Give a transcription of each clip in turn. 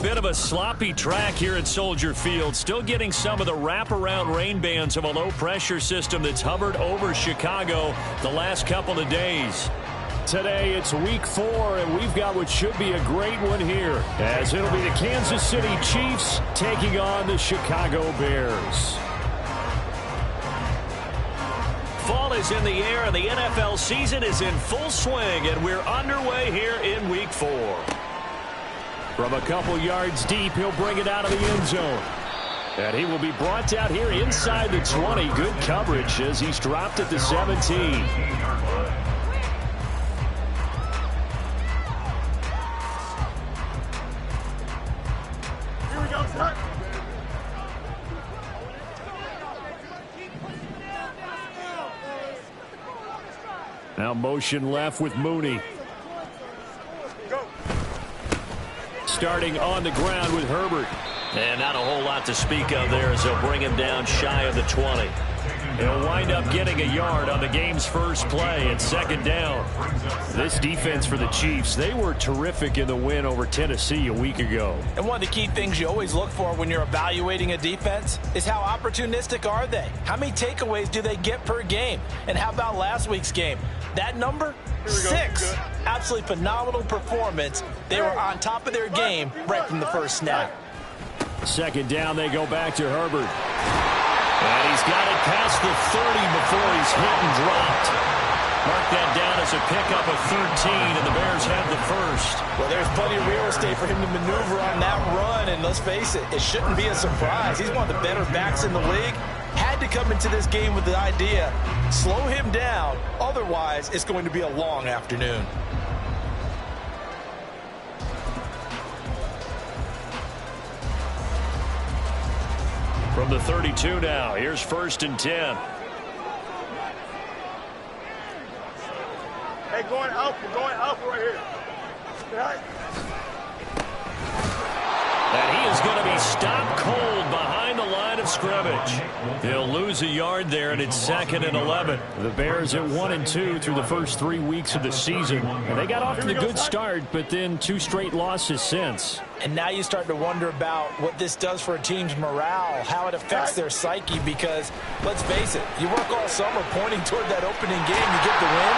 bit of a sloppy track here at Soldier Field. Still getting some of the wraparound rain bands of a low-pressure system that's hovered over Chicago the last couple of days. Today, it's week 4, and we've got what should be a great one here, as it'll be the Kansas City Chiefs taking on the Chicago Bears. Fall is in the air, and the NFL season is in full swing, and we're underway here in week 4. From a couple yards deep, he'll bring it out of the end zone. And he will be brought out here inside the 20. Good coverage as he's dropped at the 17. Now motion left with Mooney. Starting on the ground with Herbert. And not a whole lot to speak of there as they'll bring him down shy of the 20. He'll wind up getting a yard on the game's first play at second down. This defense for the Chiefs, they were terrific in the win over Tennessee a week ago. And one of the key things you always look for when you're evaluating a defense is how opportunistic are they? How many takeaways do they get per game? And how about last week's game? That number? 6. Absolutely phenomenal performance. They were on top of their game right from the first snap. Second down, they go back to Herbert. And he's got it past the 30 before he's hit and dropped. Mark that down as a pickup of 13, and the Bears have the first. Well, there's plenty of real estate for him to maneuver on that run, and let's face it, it shouldn't be a surprise. He's one of the better backs in the league. Had to come into this game with the idea, slow him down, otherwise it's going to be a long afternoon. From the 32 now, here's 1st and 10. Hey, going up right here. Right. And he is going to be stopped cold behind the line of scrimmage. They'll lose a yard there, and it's 2nd and 11. The Bears at 1-2 through the first 3 weeks of the season. And they got off to a good start, but then 2 straight losses since. And now you start to wonder about what this does for a team's morale, how it affects their psyche, because, let's face it, you work all summer pointing toward that opening game, you get the win,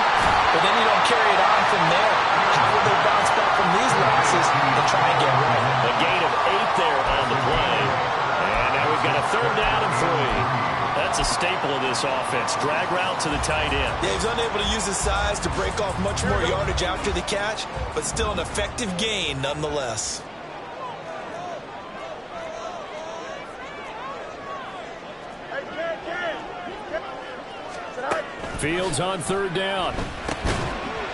but then you don't carry it on from there. How will they bounce back from these losses and try and get right? A gain of 8 there on the play. And now we've got a 3rd down and 3. That's a staple of this offense. Drag route to the tight end. Yeah, he's unable to use his size to break off much more yardage after the catch, but still an effective gain nonetheless. Fields on 3rd down.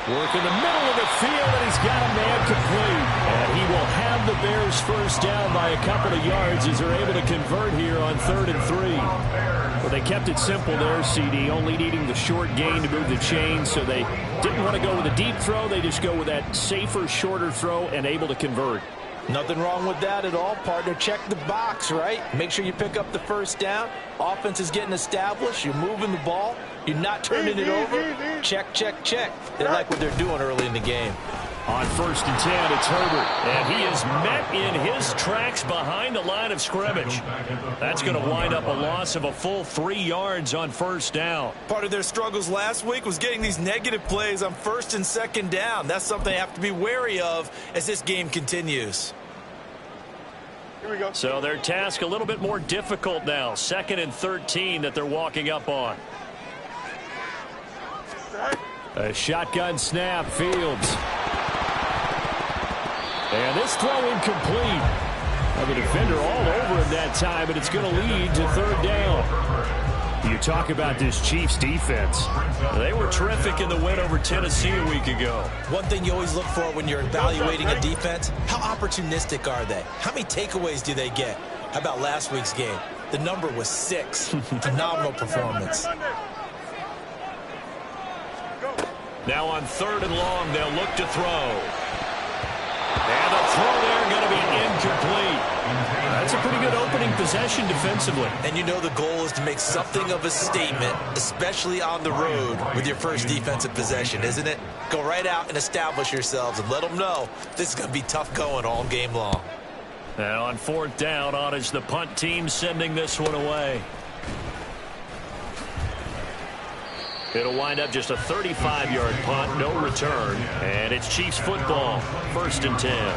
Work in the middle of the field, and he's got a man complete. And he will have the Bears first down by a couple of yards as they're able to convert here on 3rd and 3. Well, they kept it simple there, CD, only needing the short gain to move the chain, so they didn't want to go with a deep throw. They just go with that safer, shorter throw and able to convert. Nothing wrong with that at all, partner. Check the box, right? Make sure you pick up the first down. Offense is getting established. You're moving the ball. You're not turning it over. Check, check, check. They like what they're doing early in the game. On 1st and 10, it's Herbert. And he is met in his tracks behind the line of scrimmage. That's going to wind up a loss of a full 3 yards on 1st down. Part of their struggles last week was getting these negative plays on 1st and 2nd down. That's something they have to be wary of as this game continues. Here we go. So their task a little bit more difficult now. 2nd and 13 that they're walking up on. A shotgun snap, Fields. And this throw incomplete. The defender all over him that time, but it's going to lead to 3rd down. You talk about this Chiefs defense. They were terrific in the win over Tennessee a week ago. One thing you always look for when you're evaluating a defense, how opportunistic are they? How many takeaways do they get? How about last week's game? The number was 6. Phenomenal performance. Now on 3rd and long, they'll look to throw. And the throw there going to be incomplete. That's a pretty good opening possession defensively. And you know the goal is to make something of a statement, especially on the road with your first defensive possession, isn't it? Go right out and establish yourselves and let them know this is going to be tough going all game long. And on 4th down, on is the punt team sending this one away. It'll wind up just a 35-yard punt, no return. And it's Chiefs football, 1st and 10.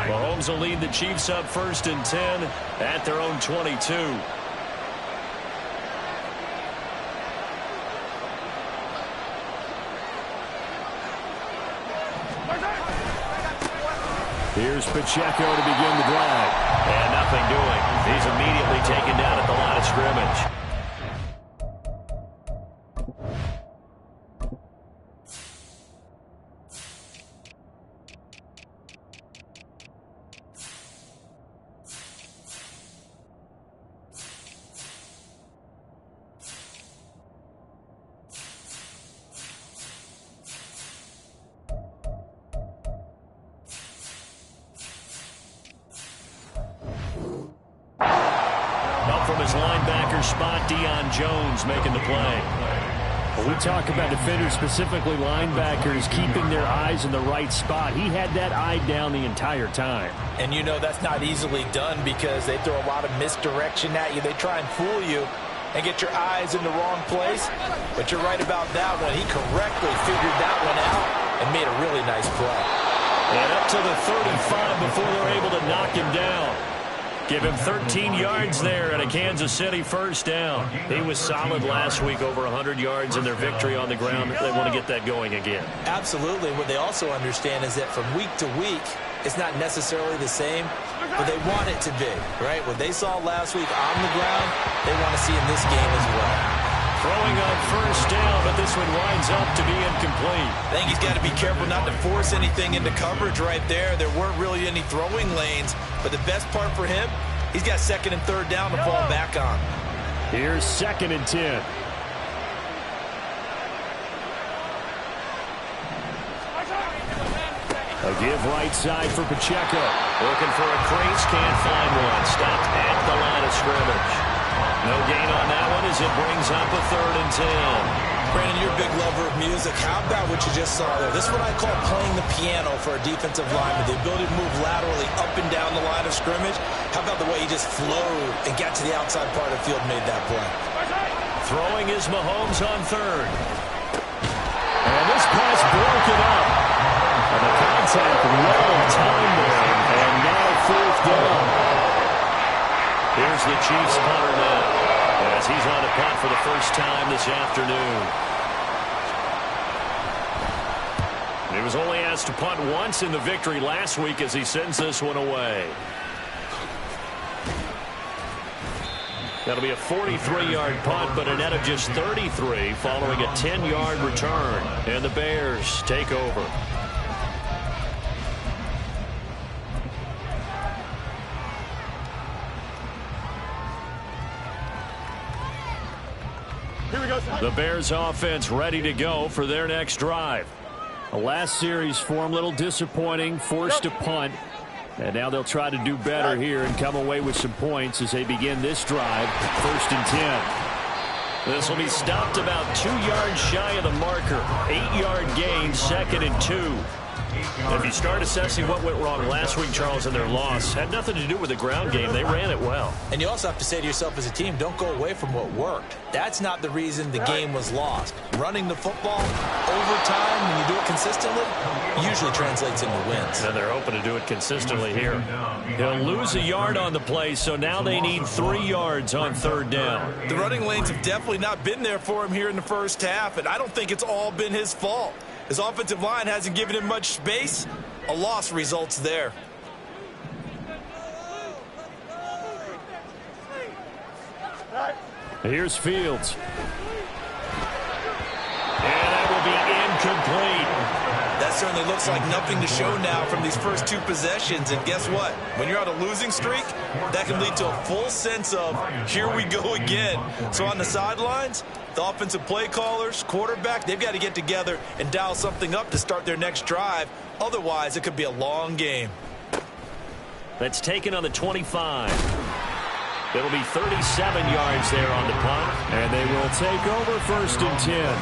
Mahomes will lead the Chiefs up 1st and 10 at their own 22. Here's Pacheco to begin the drive. And nothing doing. He's immediately taken down at the line of scrimmage. Making the play. When we talk about defenders, specifically linebackers, keeping their eyes in the right spot. He had that eye down the entire time. And you know that's not easily done because they throw a lot of misdirection at you. They try and fool you and get your eyes in the wrong place. But you're right about that one. He correctly figured that one out and made a really nice play. And up to the 35 before they're able to knock him down. Give him 13 yards there and a Kansas City 1st down. He was solid last week, over 100 yards in their victory on the ground. They want to get that going again. Absolutely. What they also understand is that from week to week, it's not necessarily the same, but they want it to be, right? What they saw last week on the ground, they want to see in this game as well. Throwing on 1st down, but this one winds up to be incomplete. I think he's got to be careful not to force anything into coverage right there. There weren't really any throwing lanes, but the best part for him, he's got 2nd and 3rd down to fall back on. Here's 2nd and 10. A give right side for Pacheco. Looking for a crease, can't find one. Stopped at the line of scrimmage. No gain on that one as it brings up a 3rd and 10. Brandon, you're a big lover of music. How about what you just saw there? This is what I call playing the piano for a defensive lineman. The ability to move laterally up and down the line of scrimmage. How about the way he just flowed and got to the outside part of the field and made that play? Throwing is Mahomes on 3rd. And this pass broken up. And the contact well timed there. And now 4th down. Here's the Chiefs punter now as he's on a punt for the 1st time this afternoon. He was only asked to punt once in the victory last week as he sends this one away. That'll be a 43-yard punt, but a net of just 33 following a 10-yard return. And the Bears take over. The Bears offense ready to go for their next drive. The last series for them, a little disappointing, forced a punt. And now they'll try to do better here and come away with some points as they begin this drive, 1st and 10. This will be stopped about 2 yards shy of the marker. 8-yard gain, 2nd and 2. If you start assessing what went wrong last week, Charles, in their loss, had nothing to do with the ground game. They ran it well. And you also have to say to yourself as a team, don't go away from what worked. That's not the reason the game was lost. Running the football over time, when you do it consistently, usually translates into wins. And they're hoping to do it consistently here. He'll lose a yard on the play, so now they need 3 yards on 3rd down. The running lanes have definitely not been there for him here in the 1st half, and I don't think it's all been his fault. His offensive line hasn't given him much space. A loss results there. Here's Fields. And that will be incomplete. That certainly looks like nothing to show now from these first 2 possessions. And guess what? When you're on a losing streak, that can lead to a full sense of, here we go again. So on the sidelines, the offensive play callers, quarterback, they've got to get together and dial something up to start their next drive. Otherwise, it could be a long game. That's taken on the 25. It'll be 37 yards there on the punt. And they will take over 1st and 10.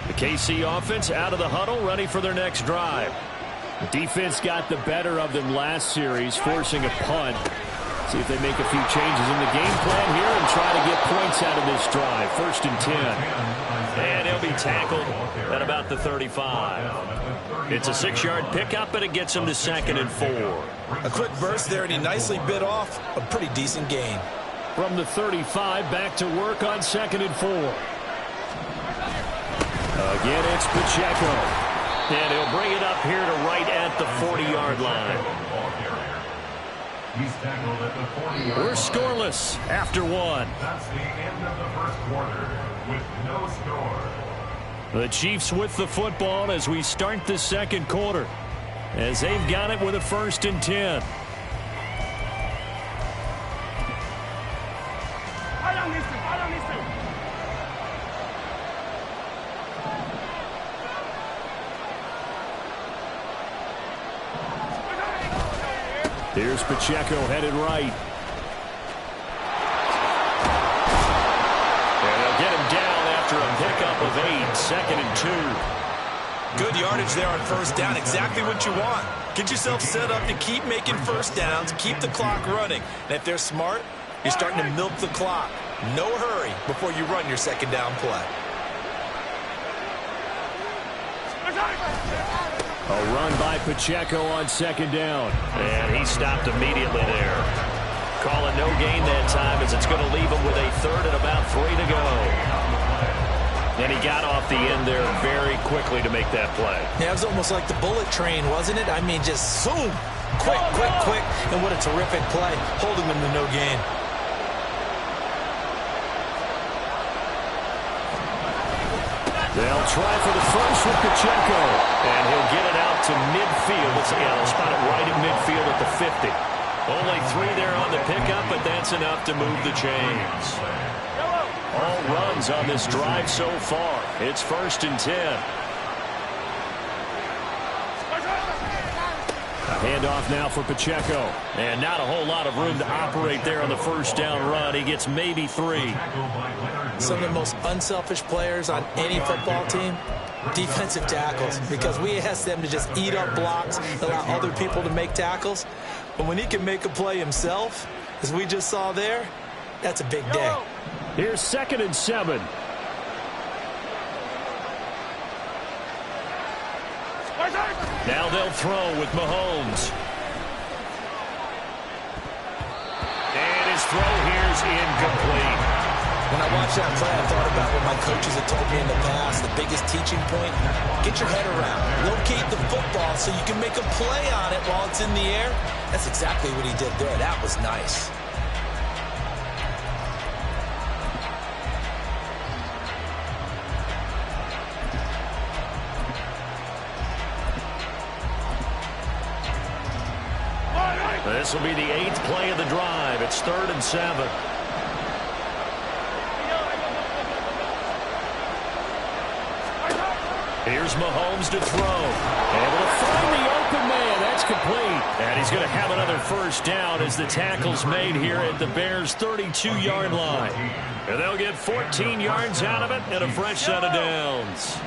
The KC offense out of the huddle, ready for their next drive. The defense got the better of them last series, forcing a punt. See if they make a few changes in the game plan here and try to get points out of this drive. 1st and 10. And he'll be tackled at about the 35. It's a 6-yard pickup, and it gets him to 2nd and 4. A quick burst there, and he nicely bit off a pretty decent gain. From the 35, back to work on 2nd and 4. Again, it's Pacheco. And he'll bring it up here to right at the 40-yard line. He's tackled at the 40-yard line. We're scoreless after one. That's the end of the first quarter with no score. The Chiefs with the football as we start the second quarter, as they've got it with a 1st and 10. Here's Pacheco headed right. And they'll get him down after a pickup of 8, 2nd and 2. Good yardage there on 1st down, exactly what you want. Get yourself set up to keep making 1st downs, keep the clock running. And if they're smart, you're starting to milk the clock. No hurry before you run your 2nd down play. A run by Pacheco on 2nd down. And he stopped immediately there. Calling no gain that time as it's going to leave him with a 3rd and about 3 to go. And he got off the end there very quickly to make that play. Yeah, it was almost like the bullet train, wasn't it? I mean, just zoom. Quick, quick, quick. And what a terrific play, holding them to no gain. They'll try for the first with Pacheco. And he'll get it out to midfield. They'll spot it right at midfield at the 50. Only 3 there on the pickup, but that's enough to move the chains. All runs on this drive so far. It's 1st and 10. A handoff now for Pacheco. And not a whole lot of room to operate there on the 1st down run. He gets maybe 3. Some of the most unselfish players on any football team, defensive tackles, because we ask them to just eat up blocks, allow other people to make tackles. But when he can make a play himself, as we just saw there, that's a big day. Here's 2nd and 7. Now they'll throw with Mahomes. And his throw here's incomplete. When I watched that play, I thought about what my coaches had told me in the past. The biggest teaching point, get your head around. Locate the football so you can make a play on it while it's in the air. That's exactly what he did there. That was nice. This will be the 8th play of the drive. It's 3rd and 7. Here's Mahomes to throw. Able to find the open man. That's complete. And he's going to have another 1st down as the tackle's made here at the Bears' 32-yard line. And they'll get 14 yards out of it and a fresh set of downs.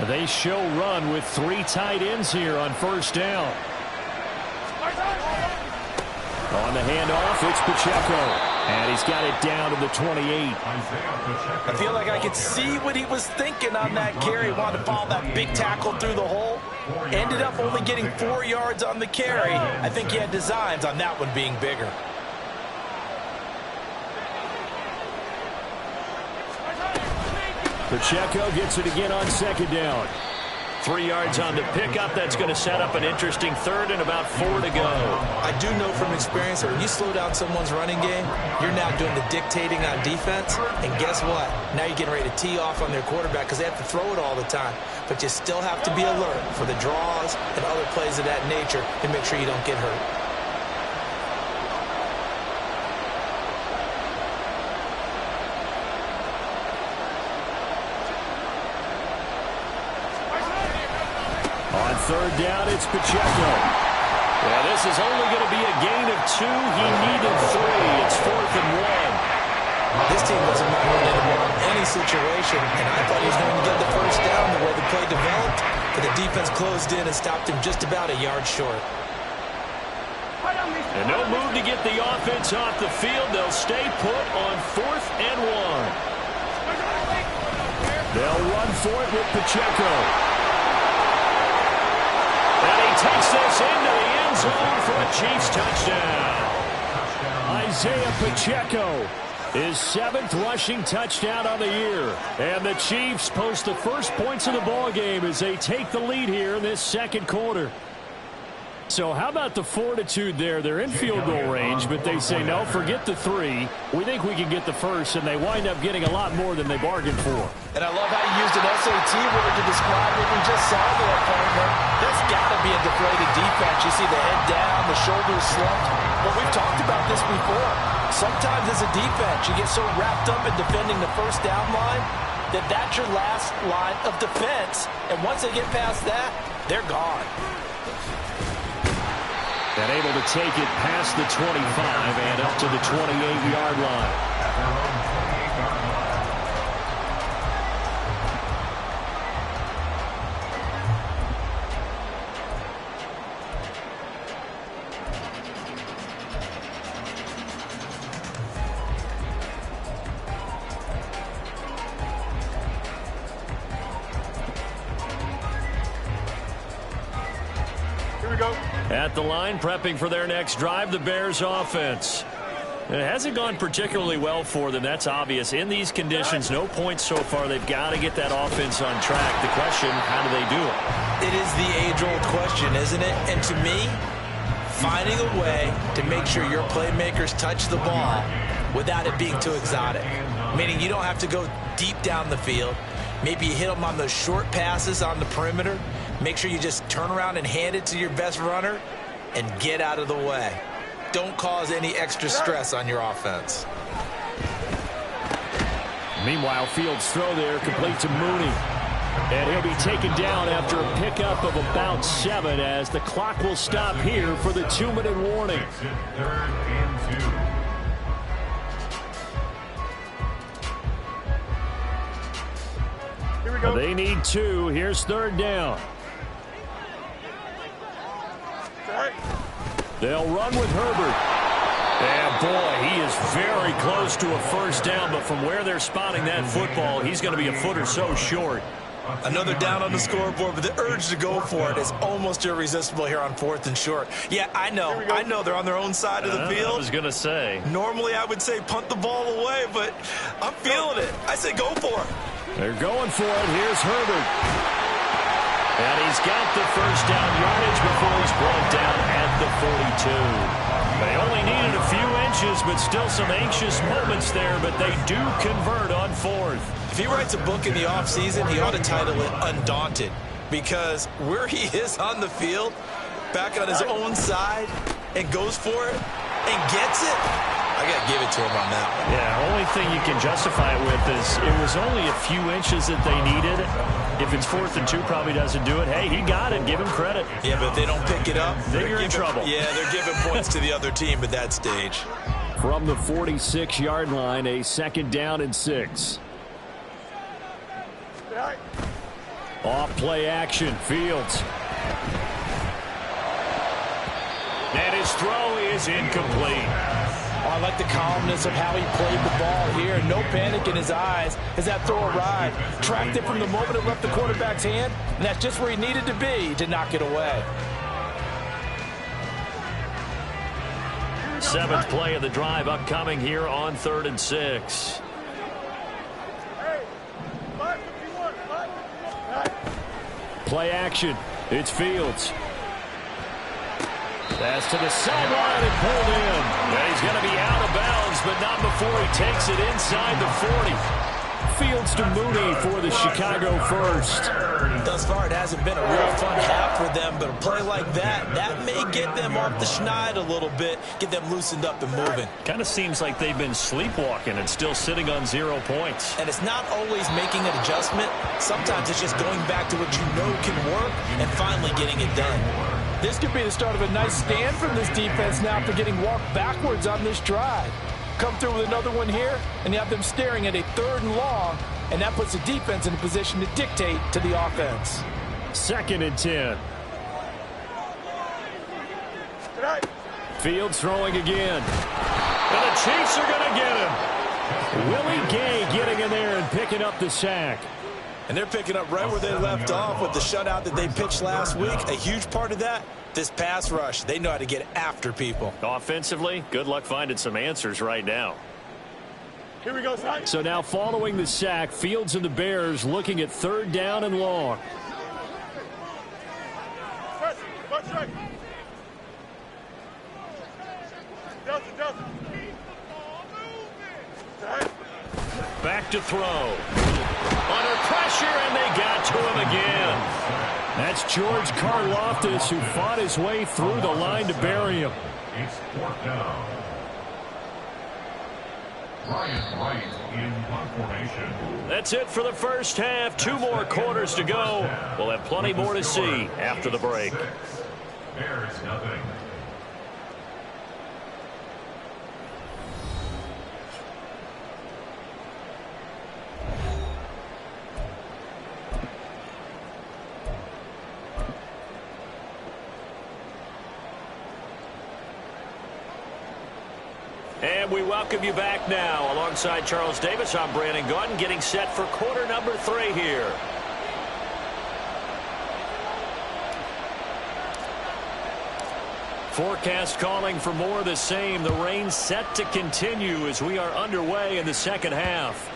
They show run with 3 tight ends here on 1st down. On the handoff, it's Pacheco. And he's got it down to the 28. I feel like I could see what he was thinking on that carry. He wanted to follow that big tackle through the hole. Ended up only getting 4 yards on the carry. I think he had designs on that one being bigger. Pacheco gets it again on 2nd down. 3 yards on the pickup. That's going to set up an interesting 3rd and about 4 to go. I do know from experience that when you slow down someone's running game, you're now doing the dictating on defense. And guess what? Now you're getting ready to tee off on their quarterback because they have to throw it all the time. But you still have to be alert for the draws and other plays of that nature to make sure you don't get hurt. third down, it's Pacheco. Well, this is only going to be a gain of 2. He needed 3. It's 4th and 1. This team doesn't mind running the ball in any situation, and I thought he was going to get the first down the way the play developed, but the defense closed in and stopped him just about a yard short. And no move to get the offense off the field. They'll stay put on 4th and 1. They'll run for it with Pacheco. And he takes this into the end zone for a Chiefs touchdown. Isaiah Pacheco, his 7th rushing touchdown on the year. And the Chiefs post the first points of the ball game as they take the lead here in this second quarter. So how about the fortitude there? They're in field goal range, but they say, no, forget the 3. We think we can get the first, and they wind up getting a lot more than they bargained for. And I love how you used an SAT word to describe what we just saw there, partner. That's got to be a deflated defense. You see the head down, the shoulders slumped. But we've talked about this before. Sometimes as a defense, you get so wrapped up in defending the first down line that that's your last line of defense. And once they get past that, they're gone. And able to take it past the 25 and up to the 28-yard line. Here we go. At the line, prepping for their next drive, the Bears offense. It hasn't gone particularly well for them. That's obvious. In these conditions, no points so far. They've got to get that offense on track. The question, how do they do it? It is the age-old question, isn't it? And to me, finding a way to make sure your playmakers touch the ball without it being too exotic. Meaning you don't have to go deep down the field. Maybe you hit them on those short passes on the perimeter. Make sure you just turn around and hand it to your best runner and get out of the way. Don't cause any extra stress on your offense. Meanwhile, Fields' throw there complete to Mooney. And he'll be taken down after a pickup of about 7 as the clock will stop here for the 2-minute warning. 3rd and 2. Here we go. They need 2. Here's 3rd down. They'll run with Herbert. And, boy, he is very close to a first down, but from where they're spotting that football, he's going to be a foot or so short. Another down on the scoreboard, but the urge to go for it is almost irresistible here on 4th and short. Yeah, I know they're on their own side of the field. I was going to say. Normally I would say punt the ball away, but I'm feeling it. I say go for it. They're going for it. Here's Herbert. And he's got the first down yardage before he's brought down at the 42. They only needed a few inches, but still some anxious moments there, but they do convert on 4th. If he writes a book in the offseason, he ought to title it Undaunted, because where he is on the field, back on his own side, and goes for it, and gets it, I got to give it to him on that one. Yeah, only thing you can justify it with is it was only a few inches that they needed. If it's 4th and 2, probably doesn't do it. Hey, he got it. Give him credit. Yeah, but if they don't pick it up, then you're in trouble. Yeah, they're giving points to the other team at that stage. From the 46-yard line, a 2nd down and 6. Off play action, Fields. And his throw is incomplete. Oh, I like the calmness of how he played the ball here. No panic in his eyes as that throw arrived. Tracked it from the moment it left the quarterback's hand, and that's just where he needed to be to knock it away. 7th play of the drive upcoming here on 3rd and 6. Play action. It's Fields. Pass to the sideline and pulled in. And he's going to be out of bounds, but not before he takes it inside the 40. Fields to Mooney for the Chicago first. Thus far, it hasn't been a real fun half for them, but a play like that may get them off the schneid a little bit, get them loosened up and moving. Kind of seems like they've been sleepwalking and still sitting on 0 points. And it's not always making an adjustment. Sometimes it's just going back to what you know can work and finally getting it done. This could be the start of a nice stand from this defense now after getting walked backwards on this drive. Come through with another one here, and you have them staring at a 3rd and long, and that puts the defense in a position to dictate to the offense. 2nd and 10. Fields throwing again. And the Chiefs are going to get him. Willie Gay getting in there and picking up the sack. And they're picking up right where they left off with the shutout that they pitched last week. A huge part of that, this pass rush. They know how to get after people. Offensively, good luck finding some answers right now. Here we go, son. So now following the sack, Fields and the Bears looking at 3rd down and long. Back to throw. Under pressure, and they got to him again. That's George Karlaftis, who fought his way through the line to bury him. It's 4th down. Ryan Wright in punt formation. That's it for the first half. 2 more quarters to go. We'll have plenty more to see after the break. Bears nothing. And we welcome you back now. Alongside Charles Davis, I'm Brandon Gaudin, getting set for quarter number 3 here. Forecast calling for more of the same. The rain set to continue as we are underway in the second half.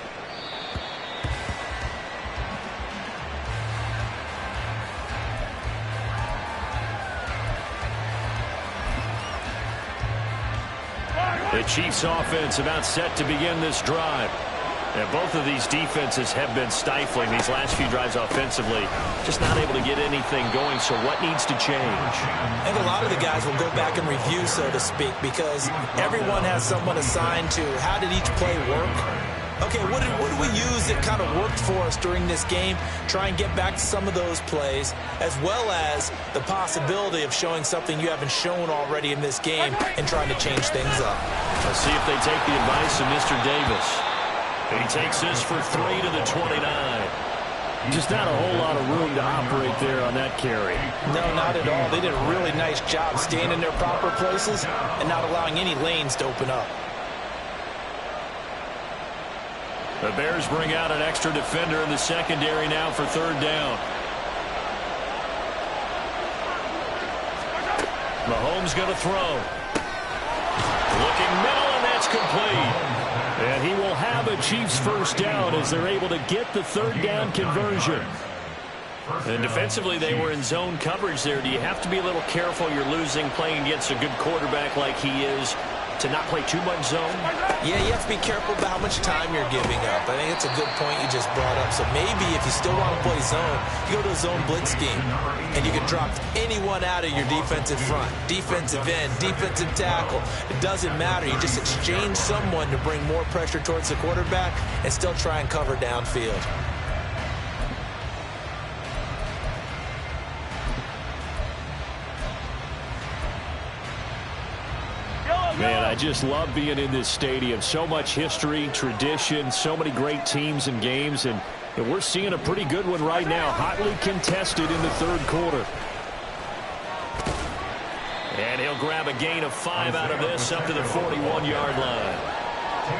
The Chiefs offense about set to begin this drive. And both of these defenses have been stifling these last few drives offensively. Just not able to get anything going, so what needs to change? I think a lot of the guys will go back and review, so to speak, because everyone has someone assigned to how did each play work. Okay, what did we use that kind of worked for us during this game? Try and get back to some of those plays, as well as the possibility of showing something you haven't shown already in this game and trying to change things up. Let's see if they take the advice of Mr. Davis. He takes this for 3 to the 29. Just not a whole lot of room to operate there on that carry. No, not at all. They did a really nice job staying in their proper places and not allowing any lanes to open up. The Bears bring out an extra defender in the secondary now for 3rd down. Mahomes going to throw. Looking middle, and that's complete. And he will have a Chiefs first down as they're able to get the 3rd down conversion. And defensively, they were in zone coverage there. Do you have to be a little careful? You're losing playing against a good quarterback like he is to not play too much zone? Yeah, you have to be careful about how much time you're giving up. I think it's a good point you just brought up. So maybe if you still want to play zone, you go to a zone blitz scheme, and you can drop anyone out of your defensive front, defensive end, defensive tackle. It doesn't matter. You just exchange someone to bring more pressure towards the quarterback and still try and cover downfield. Man, I just love being in this stadium. So much history, tradition, so many great teams and games, and we're seeing a pretty good one right now. Hotly contested in the 3rd quarter. And he'll grab a gain of 5 out of this up to the 41-yard line.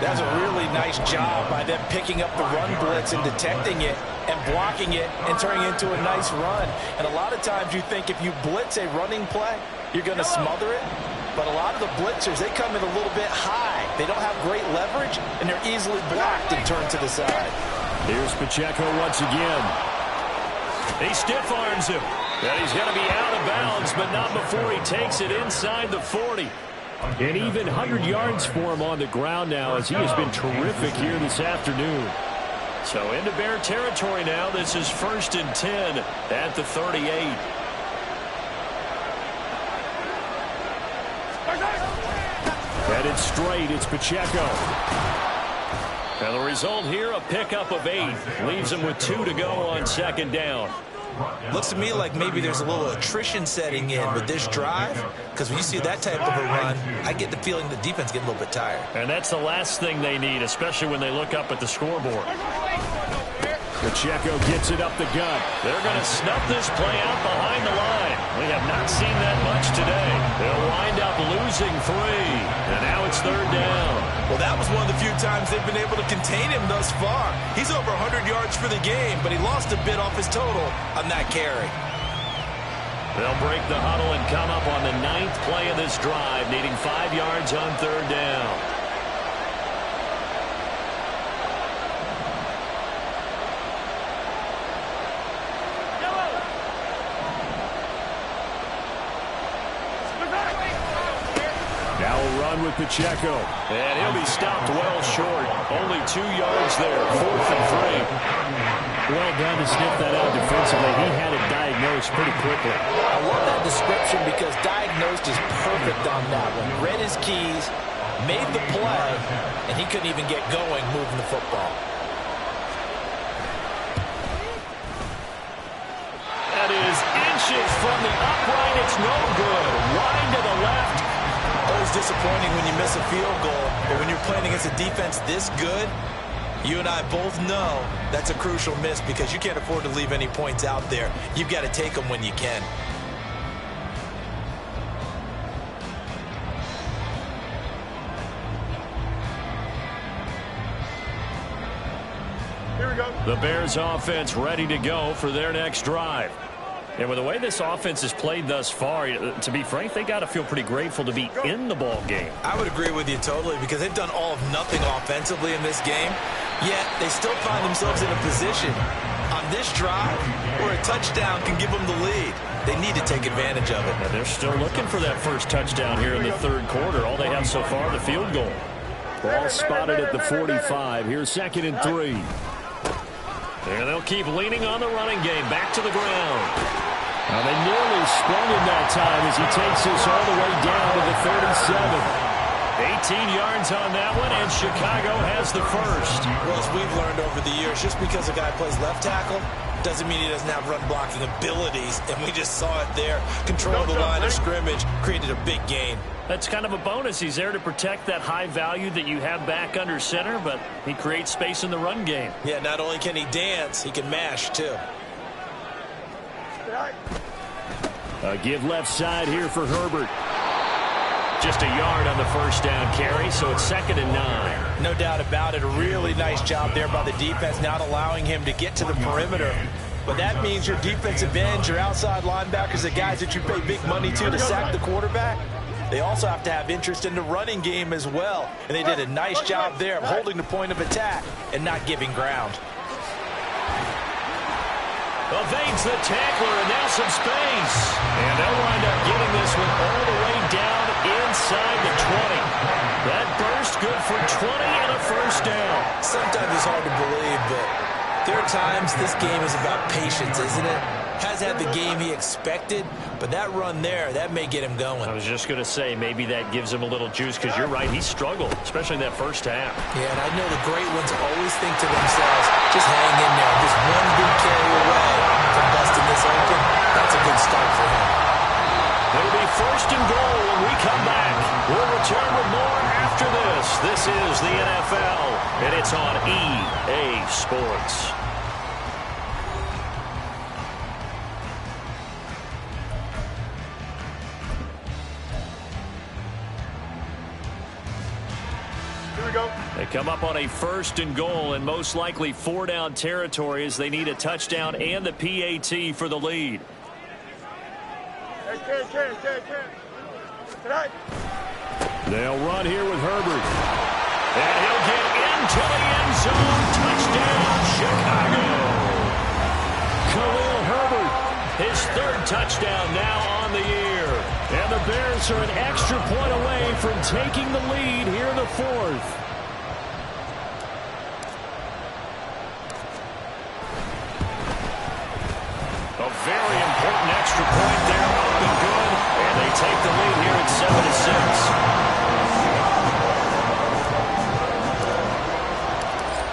That's a really nice job by them picking up the run blitz and detecting it and blocking it and turning it into a nice run. And a lot of times you think if you blitz a running play, you're going to smother it. But a lot of the blitzers, they come in a little bit high. They don't have great leverage, and they're easily blocked and turned to the side. Here's Pacheco once again. He stiff arms him. And he's going to be out of bounds, but not before he takes it inside the 40. And even 100 yards for him on the ground now, as he has been terrific here this afternoon. So into Bear territory now. This is 1st and 10 at the 38. Headed straight, it's Pacheco. And the result here, a pickup of 8. Leaves him with 2 to go on second down. Looks to me like maybe there's a little attrition setting in with this drive, because when you see that type of a run, I get the feeling the defense getting a little bit tired. And that's the last thing they need, especially when they look up at the scoreboard. Pacheco gets it up the gut. They're going to snuff this play out behind the line. We have not seen that much today. They'll wind up losing 3. And now it's third down. Well, that was one of the few times they've been able to contain him thus far. He's over 100 yards for the game, but he lost a bit off his total on that carry. They'll break the huddle and come up on the 9th play of this drive, needing 5 yards on third down. Now a run with Pacheco. And he'll be stopped well short. Only 2 yards there. 4th and 3. Well done to sniff that out defensively. He had it diagnosed pretty quickly. I love that description because diagnosed is perfect on that one. Read his keys, made the play, and he couldn't even get going moving the football. That is inches from the upright. It's no good. Wide to the left. Always disappointing when you miss a field goal, but when you're playing against a defense this good, you and I both know that's a crucial miss because you can't afford to leave any points out there. You've got to take them when you can. Here we go. The Bears offense ready to go for their next drive. And with the way this offense has played thus far, to be frank, they got to feel pretty grateful to be in the ball game. I would agree with you totally because they've done all of nothing offensively in this game, yet they still find themselves in a position on this drive where a touchdown can give them the lead. They need to take advantage of it. And they're still looking for that first touchdown here in the third quarter. All they have so far, the field goal. Ball spotted at the 45. Here's 2nd and 3. And they'll keep leaning on the running game. Back to the ground. Now they nearly sprung him that time as he takes this all the way down to the 37. 18 yards on that one, and Chicago has the first. Well, as we've learned over the years, just because a guy plays left tackle doesn't mean he doesn't have run blocking abilities, and we just saw it there. Control the line of scrimmage, created a big gain. That's kind of a bonus. He's there to protect that high value that you have back under center, but he creates space in the run game. Yeah, not only can he dance, he can mash, too. A give left side here for Herbert. Just a yard on the first down carry, so it's 2nd and 9. No doubt about it. A really nice job there by the defense, not allowing him to get to the perimeter. But that means your defensive ends, your outside linebackers, the guys that you pay big money to sack the quarterback, they also have to have interest in the running game as well. And they did a nice job there of holding the point of attack and not giving ground. Evades the tackler, and now some space. And they'll wind up getting this one all the way down inside the 20. That burst good for 20 and a first down. Sometimes it's hard to believe, but there are times this game is about patience, isn't it? Has had the game he expected, but that run there, that may get him going. I was just going to say, maybe that gives him a little juice, because you're right, he struggled, especially in that first half. Yeah, and I know the great ones always think to themselves, just hang in there, just one big carry away from busting this open. That's a good start for him. It'll be 1st and goal when we come back. We'll return with more after this. This is the NFL, and it's on EA Sports. They come up on a 1st and goal and most likely 4-down territory as they need a touchdown and the PAT for the lead. They'll run here with Herbert. And he'll get into the end zone. Touchdown, Chicago. Khalil Herbert, his 3rd touchdown now on the year. And the Bears are an extra point away from taking the lead here in the 4th. A very important extra point there, up and good, and they take the lead here at 7-6.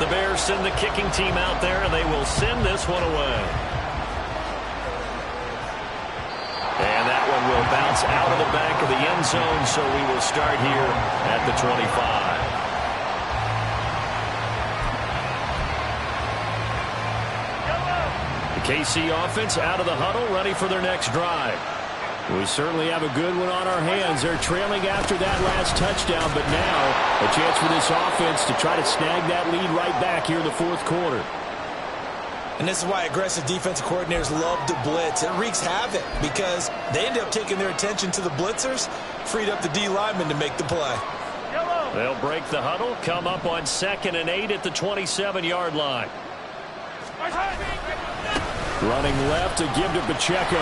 The Bears send the kicking team out there, and they will send this one away. And that one will bounce out of the back of the end zone, so we will start here at the 25. The KC offense out of the huddle, ready for their next drive. We certainly have a good one on our hands. They're trailing after that last touchdown, but now a chance for this offense to try to snag that lead right back here in the fourth quarter. And this is why aggressive defensive coordinators love to blitz. It wreaks havoc because they end up taking their attention to the blitzers, freed up the D linemen to make the play. They'll break the huddle, come up on 2nd and 8 at the 27-yard line. Running left to give to Pacheco.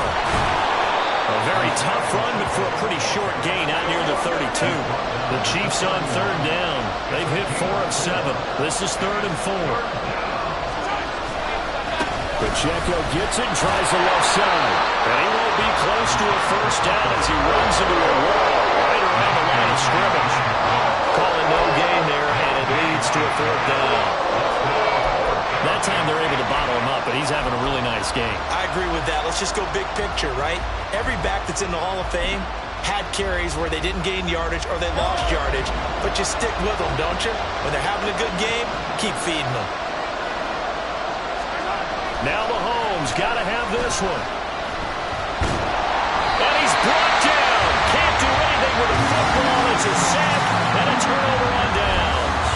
A very tough run, but for a pretty short gain out near the 32. The Chiefs on 3rd down. They've hit 4 of 7. This is 3rd and 4. Pacheco gets it and tries the left side. And he won't be close to a first down as he runs into a wall right around the line of scrimmage. Calling no gain there, and it leads to a 4th down. That time they're able to bottle him up, but he's having a really nice game. I agree with that. Let's just go big picture, right? Every back that's in the Hall of Fame had carries where they didn't gain yardage or they lost yardage, but you stick with them, don't you? When they're having a good game, keep feeding them. Now Mahomes got to have this one. And he's brought down. Can't do anything with the football. It's a sack and a turnover on downs.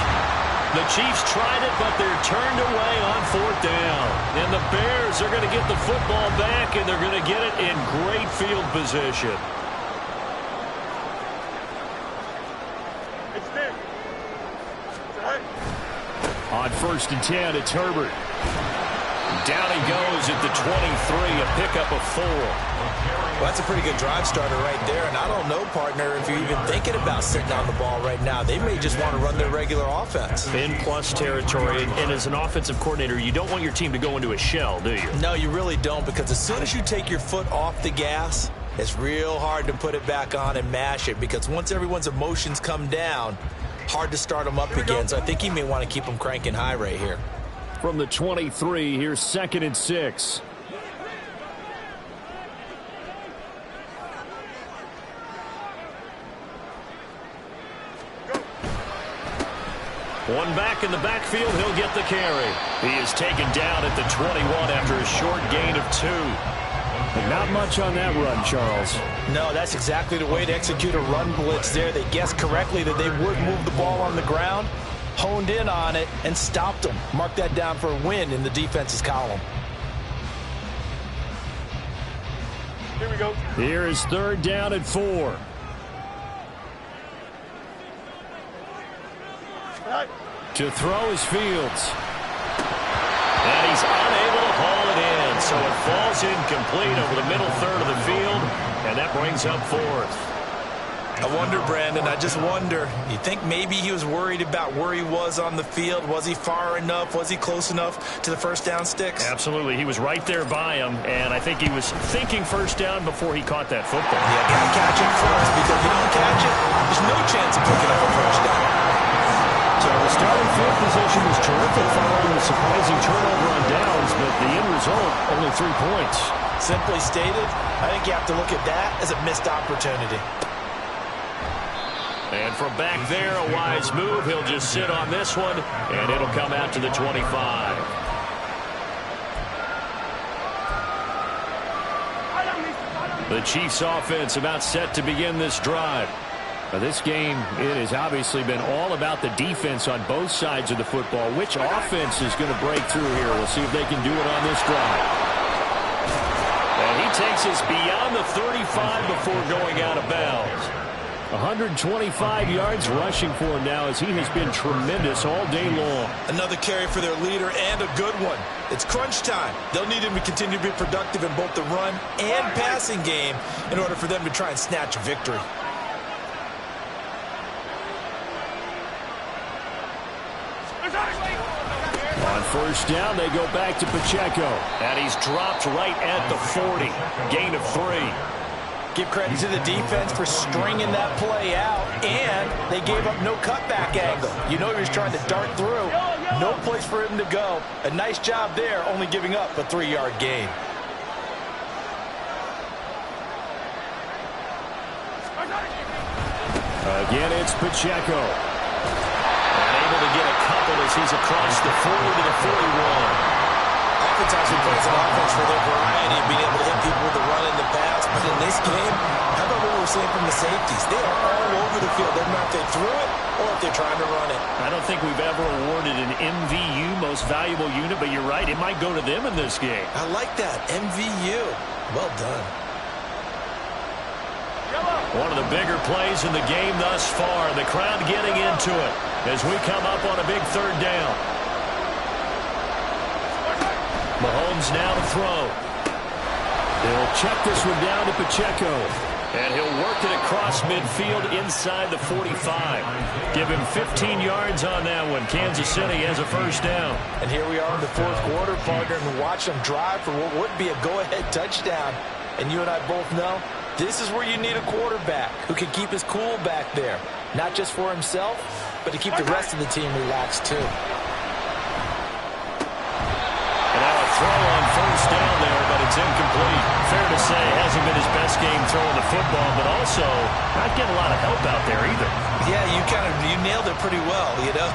The Chiefs tried it, but they're turned away on 4th down. And the Bears are going to get the football back, and they're going to get it in great field position. On 1st and 10, it's Herbert. Down he goes at the 23, a pickup of 4. Well, that's a pretty good drive starter right there, and I don't know, partner, if you're even thinking about sitting on the ball right now. They may just want to run their regular offense. In plus territory, and as an offensive coordinator, you don't want your team to go into a shell, do you? No, you really don't, because as soon as you take your foot off the gas, it's real hard to put it back on and mash it, because once everyone's emotions come down, hard to start them up again. So I think you may want to keep them cranking high right here. From the 23, here's 2nd and 6. One back in the backfield, he'll get the carry. He is taken down at the 21 after a short gain of 2. And not much on that run, Charles. No, that's exactly the way to execute a run blitz there. They guessed correctly that they would move the ball on the ground, honed in on it, and stopped them. Mark that down for a win in the defense's column. Here we go. Here is 3rd down and 4. To throw is Fields. And he's unable to haul it in, so it falls incomplete over the middle 3rd of the field, and that brings up 4th. I wonder, Brandon, I just wonder, you think maybe he was worried about where he was on the field? Was he far enough? Was he close enough to the first down sticks? Absolutely. He was right there by him, and I think he was thinking first down before he caught that football. Yeah, got to catch it first, because if you don't catch it, there's no chance of picking up a first down. So the starting field position was terrific following a surprising turnover on downs, but the end result, only 3 points. Simply stated, I think you have to look at that as a missed opportunity. And from back there, a wise move. He'll just sit on this one, and it'll come out to the 25. The Chiefs offense about set to begin this drive. This game, it has obviously been all about the defense on both sides of the football. Which offense is going to break through here? We'll see if they can do it on this drive. And he takes us beyond the 35 before going out of bounds. 125 yards rushing for him now as he has been tremendous all day long. Another carry for their leader and a good one. It's crunch time. They'll need him to continue to be productive in both the run and passing game in order for them to try and snatch a victory. On first down, they go back to Pacheco. And he's dropped right at the 40. Gain of 3. Give credit to the defense for stringing that play out, and they gave up no cutback angle. You know he was trying to dart through. No place for him to go. A nice job there, only giving up a 3-yard gain. Again, it's Pacheco. And able to get a couple as he's across the 40 to the 41. Oftentimes we play as an offense for their variety of being able to hit people with the run and the pass. But in this game, how about what we're seeing from the safeties? They are all over the field. Doesn't matter if they threw it or if they're trying to run it. I don't think we've ever awarded an MVU, most valuable unit, but you're right. It might go to them in this game. I like that. MVU. Well done. One of the bigger plays in the game thus far. The crowd getting into it as we come up on a big 3rd down. Mahomes now to throw. He'll check this one down to Pacheco. And he'll work it across midfield inside the 45. Give him 15 yards on that one. Kansas City has a 1st down. And here we are in the 4th quarter, partner, and watch them drive for what would be a go-ahead touchdown. And you and I both know this is where you need a quarterback who can keep his cool back there. Not just for himself, but to keep the rest of the team relaxed too. Throw on 1st down there, but it's incomplete. Fair to say, hasn't been his best game throwing the football, but also not getting a lot of help out there either. Yeah, you nailed it pretty well, you know.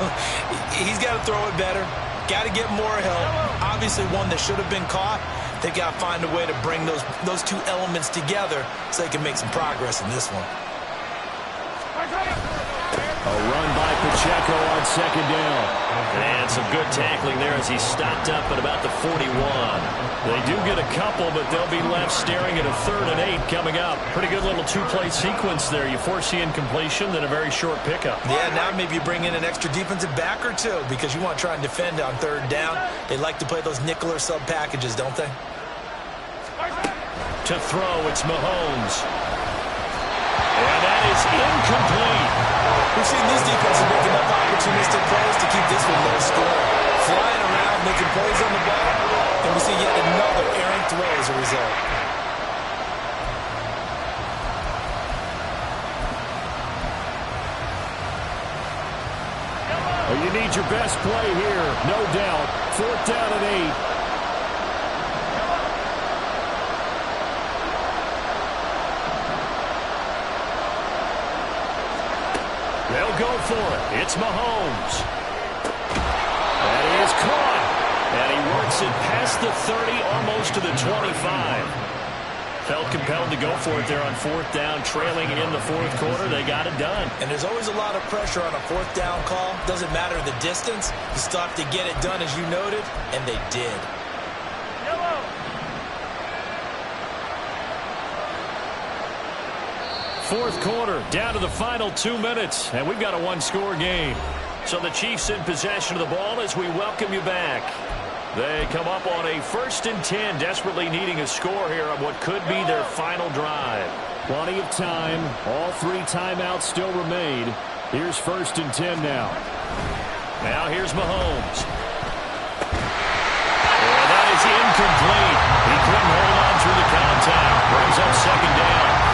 He's got to throw it better. Got to get more help. Obviously one that should have been caught. They've got to find a way to bring those two elements together so they can make some progress in this one. A run by Pacheco on 2nd down. And some good tackling there as he stopped up at about the 41. They do get a couple, but they'll be left staring at a 3rd and 8 coming up. Pretty good little 2-play sequence there. You force the incompletion, then a very short pickup. Yeah, now maybe you bring in an extra defensive back or two because you want to try and defend on 3rd down. They like to play those nickel or sub packages, don't they? To throw, it's Mahomes. And that is incomplete. We've seen these defenses make enough opportunistic plays to keep this one low scoring. Flying around, making plays on the ball, and we see yet another errant throw as a result. Well, you need your best play here, no doubt. 4th down and 8. They'll go for it. It's Mahomes. That is caught. And he works it past the 30, almost to the 25. Felt compelled to go for it there on 4th down, trailing in the 4th quarter. They got it done. And there's always a lot of pressure on a 4th down call. Doesn't matter the distance. You still have to get it done, as you noted, and they did. 4th quarter, down to the final 2 minutes, and we've got a 1-score game. So the Chiefs in possession of the ball as we welcome you back. They come up on a 1st and 10, desperately needing a score here on what could be their final drive. Plenty of time. All 3 timeouts still remain. Here's 1st and 10 now. Now here's Mahomes. And that is incomplete. He couldn't hold on through the contact. Brings up 2nd down.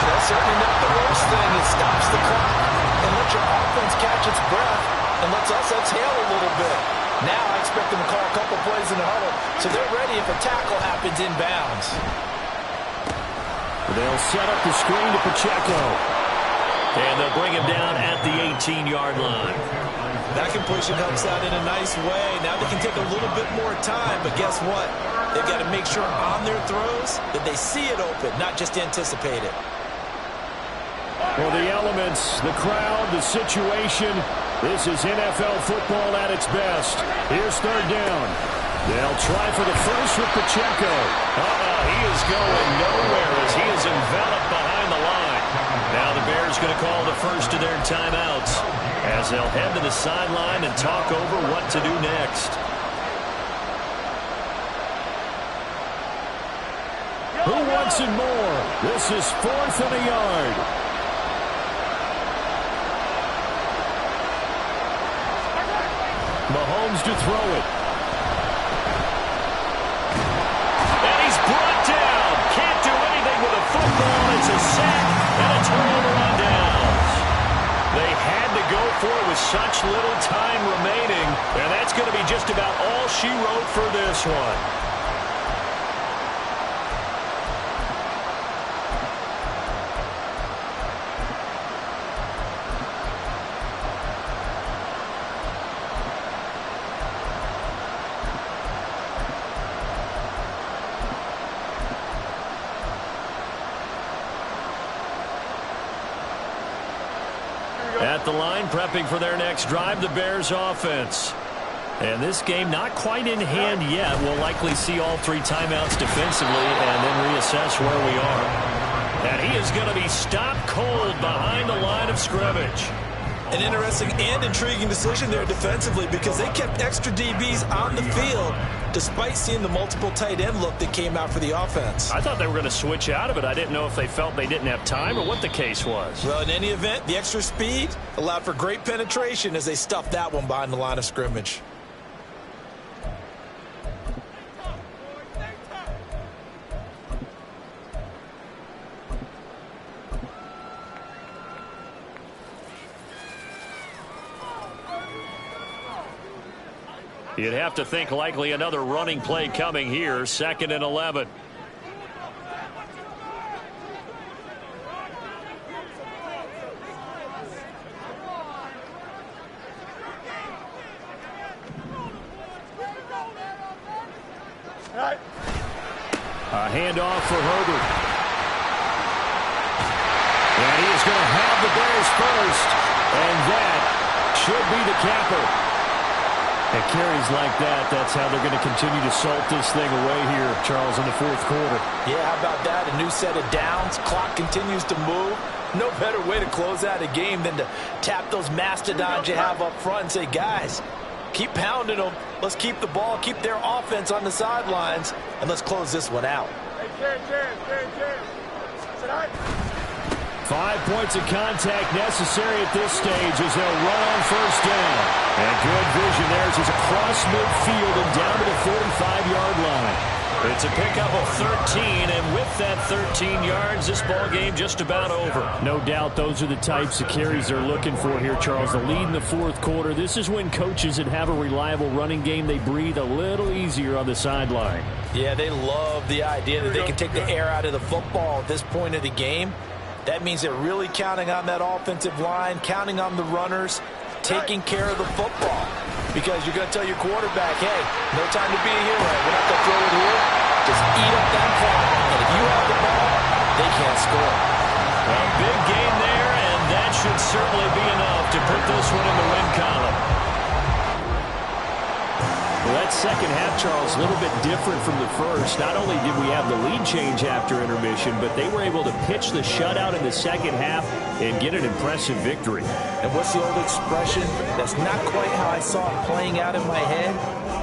That's certainly not the worst thing. It stops the clock and lets your offense catch its breath and lets us exhale a little bit. Now I expect them to call a couple plays in the huddle so they're ready if a tackle happens inbounds. They'll set up the screen to Pacheco. And they'll bring him down at the 18-yard line. That completion helps out in a nice way. Now they can take a little bit more time, but guess what? They've got to make sure on their throws that they see it open, not just anticipate it. Well, the elements, the crowd, the situation, this is NFL football at its best. Here's 3rd down. They'll try for the first with Pacheco. He is going nowhere as he is enveloped behind the line. Now the Bears going to call the first of their timeouts as they'll head to the sideline and talk over what to do next. Who wants it more? This is 4th and a yard. Mahomes to throw it. And he's brought down. Can't do anything such little time remaining, and that's going to be just about all she wrote for this one. At the line, prepping for their next drive, the Bears offense. And this game not quite in hand yet. We'll likely see all 3 timeouts defensively and then reassess where we are. And he is going to be stopped cold behind the line of scrimmage. An interesting and intriguing decision there defensively because they kept extra DBs on the field despite seeing the multiple tight end look that came out for the offense. I thought they were going to switch out of it. I didn't know if they felt they didn't have time or what the case was. Well, in any event, the extra speed allowed for great penetration as they stuffed that one behind the line of scrimmage. You'd have to think likely another running play coming here, 2nd and 11. A handoff for Herbert. And he is going to have the Bears first. And that should be the capper. At carries like that, that's how they're going to continue to salt this thing away here, Charles, in the 4th quarter. Yeah, how about that? A new set of downs. Clock continues to move. No better way to close out a game than to tap those mastodons you have up front and say, guys, keep pounding them. Let's keep the ball, keep their offense on the sidelines, and let's close this one out. 5 points of contact necessary at this stage as they'll run on 1st down. And good vision there as he's across midfield and down to the 45-yard line. It's a pickup of 13, and with that 13 yards, this ball game just about over. No doubt those are the types of carries they're looking for here, Charles. The lead in the 4th quarter. This is when coaches that have a reliable running game, they breathe a little easier on the sideline. Yeah, they love the idea that they can take the air out of the football at this point of the game. That means they're really counting on that offensive line, counting on the runners, taking care of the football. Because you're going to tell your quarterback, hey, no time to be a hero. We're not going to throw it here. Just eat up that clock. And if you have the ball, they can't score. Well, big game there, and that should certainly be enough to put this one in the win column. Well, that second half, Charles, a little bit different from the first. Not only did we have the lead change after intermission, but they were able to pitch the shutout in the second half and get an impressive victory. And what's the old expression? That's not quite how I saw it playing out in my head.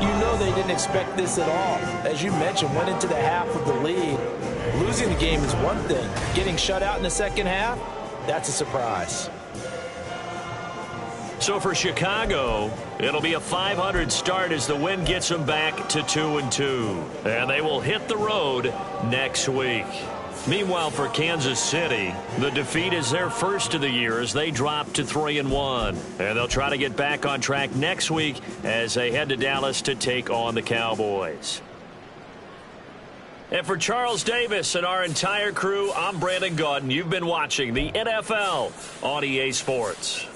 You know they didn't expect this at all. As you mentioned, went into the half with the lead. Losing the game is one thing. Getting shut out in the second half, that's a surprise. So for Chicago, it'll be a .500 start as the win gets them back to 2-2. And they will hit the road next week. Meanwhile, for Kansas City, the defeat is their first of the year as they drop to 3-1. And they'll try to get back on track next week as they head to Dallas to take on the Cowboys. And for Charles Davis and our entire crew, I'm Brandon Gaudin. You've been watching the NFL on EA Sports.